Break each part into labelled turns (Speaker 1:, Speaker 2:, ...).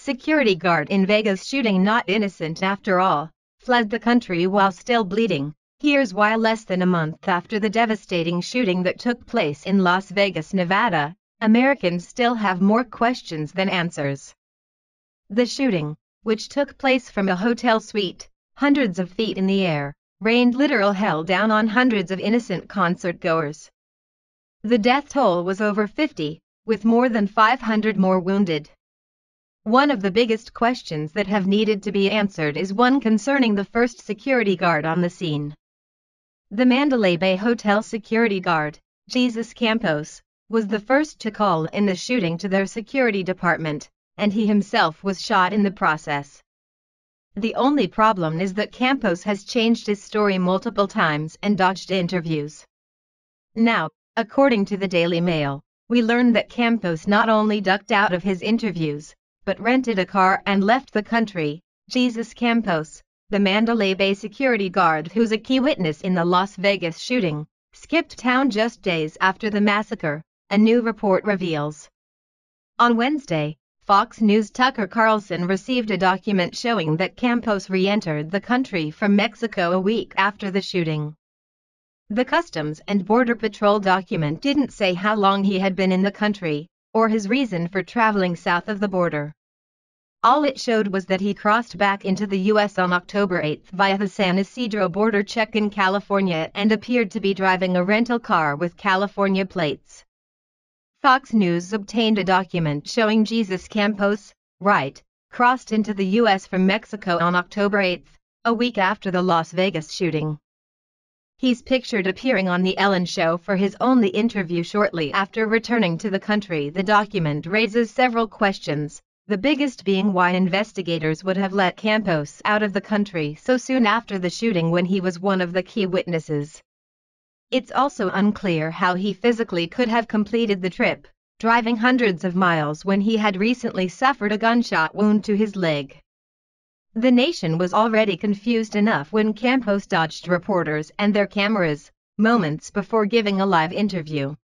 Speaker 1: Security guard in Vegas shooting not innocent after all, fled the country while still bleeding. Here's why. Less than a month after the devastating shooting that took place in Las Vegas, Nevada, Americans still have more questions than answers. The shooting, which took place from a hotel suite, hundreds of feet in the air, rained literal hell down on hundreds of innocent concert-goers. The death toll was over 50, with more than 500 more wounded. One of the biggest questions that have needed to be answered is one concerning the first security guard on the scene. The Mandalay Bay hotel security guard, Jesus Campos, was the first to call in the shooting to their security department, and he himself was shot in the process. The only problem is that Campos has changed his story multiple times and dodged interviews. Now, according to the Daily Mail, we learned that Campos not only ducked out of his interviews, but rented a car and left the country. Jesus Campos, the Mandalay Bay security guard who's a key witness in the Las Vegas shooting, skipped town just days after the massacre, a new report reveals. On Wednesday, Fox News' Tucker Carlson received a document showing that Campos re-entered the country from Mexico a week after the shooting. The Customs and Border Patrol document didn't say how long he had been in the country, or his reason for traveling south of the border. All it showed was that he crossed back into the U.S. on October 8 via the San Ysidro border check in California and appeared to be driving a rental car with California plates. Fox News obtained a document showing Jesus Campos, crossed into the U.S. from Mexico on October 8, a week after the Las Vegas shooting. He's pictured appearing on The Ellen Show for his only interview shortly after returning to the country. The document raises several questions, the biggest being why investigators would have let Campos out of the country so soon after the shooting when he was one of the key witnesses. It's also unclear how he physically could have completed the trip, driving hundreds of miles when he had recently suffered a gunshot wound to his leg. The nation was already confused enough when Campos dodged reporters and their cameras, moments before giving a live interview.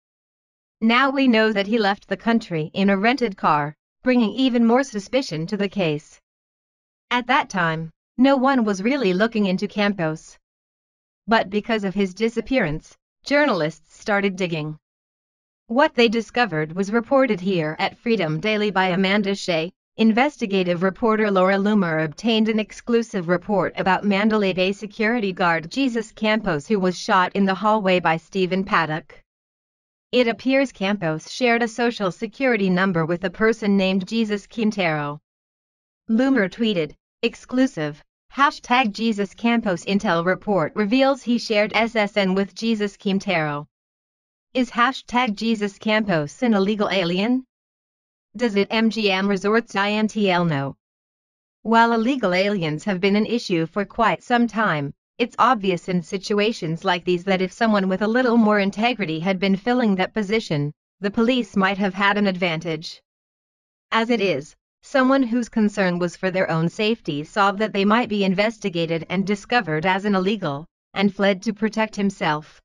Speaker 1: Now we know that he left the country in a rented car, bringing even more suspicion to the case. At that time, no one was really looking into Campos. But because of his disappearance, journalists started digging. What they discovered was reported here at Freedom Daily by Amanda Shea. Investigative reporter Laura Loomer obtained an exclusive report about Mandalay Bay security guard Jesus Campos, who was shot in the hallway by Stephen Paddock. It appears Campos shared a social security number with a person named Jesus Quintero. Loomer tweeted, "Exclusive, #Jesus Campos intel report reveals he shared SSN with Jesus Quintero." Is #Jesus Campos an illegal alien? Does it MGM Resorts INTL know? While illegal aliens have been an issue for quite some time, it's obvious in situations like these that if someone with a little more integrity had been filling that position, the police might have had an advantage. As it is, someone whose concern was for their own safety saw that they might be investigated and discovered as an illegal, and fled to protect himself.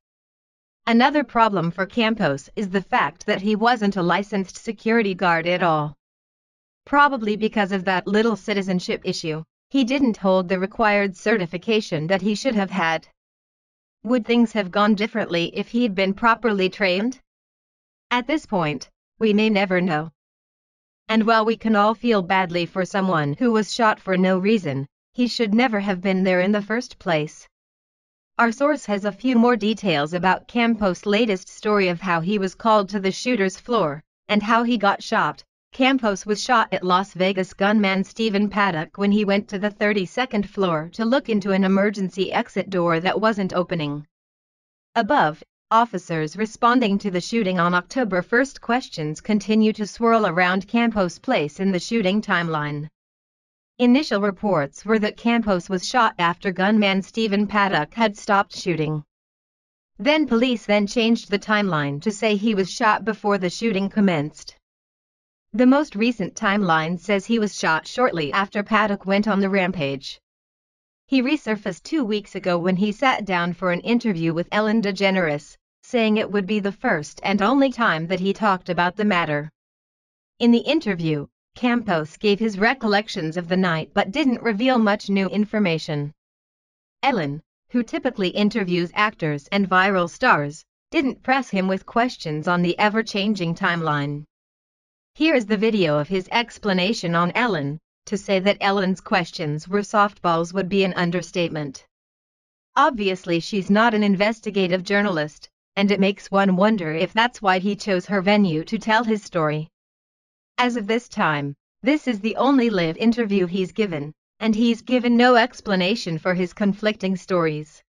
Speaker 1: Another problem for Campos is the fact that he wasn't a licensed security guard at all. Probably because of that little citizenship issue, he didn't hold the required certification that he should have had. Would things have gone differently if he'd been properly trained? At this point, we may never know. And while we can all feel badly for someone who was shot for no reason, he should never have been there in the first place. Our source has a few more details about Campos' latest story of how he was called to the shooter's floor, and how he got shot. Campos was shot at Las Vegas gunman Stephen Paddock when he went to the 32nd floor to look into an emergency exit door that wasn't opening. Above, officers responding to the shooting on October 1. Questions continue to swirl around Campos' place in the shooting timeline. Initial reports were that Campos was shot after gunman Stephen Paddock had stopped shooting. Then police changed the timeline to say he was shot before the shooting commenced. The most recent timeline says he was shot shortly after Paddock went on the rampage. He resurfaced 2 weeks ago when he sat down for an interview with Ellen DeGeneres, saying it would be the first and only time that he talked about the matter. In the interview, Campos gave his recollections of the night but didn't reveal much new information. Ellen, who typically interviews actors and viral stars, didn't press him with questions on the ever-changing timeline. Here's the video of his explanation on Ellen. To say that Ellen's questions were softballs would be an understatement. Obviously she's not an investigative journalist, and it makes one wonder if that's why he chose her venue to tell his story. As of this time, this is the only live interview he's given, and he's given no explanation for his conflicting stories.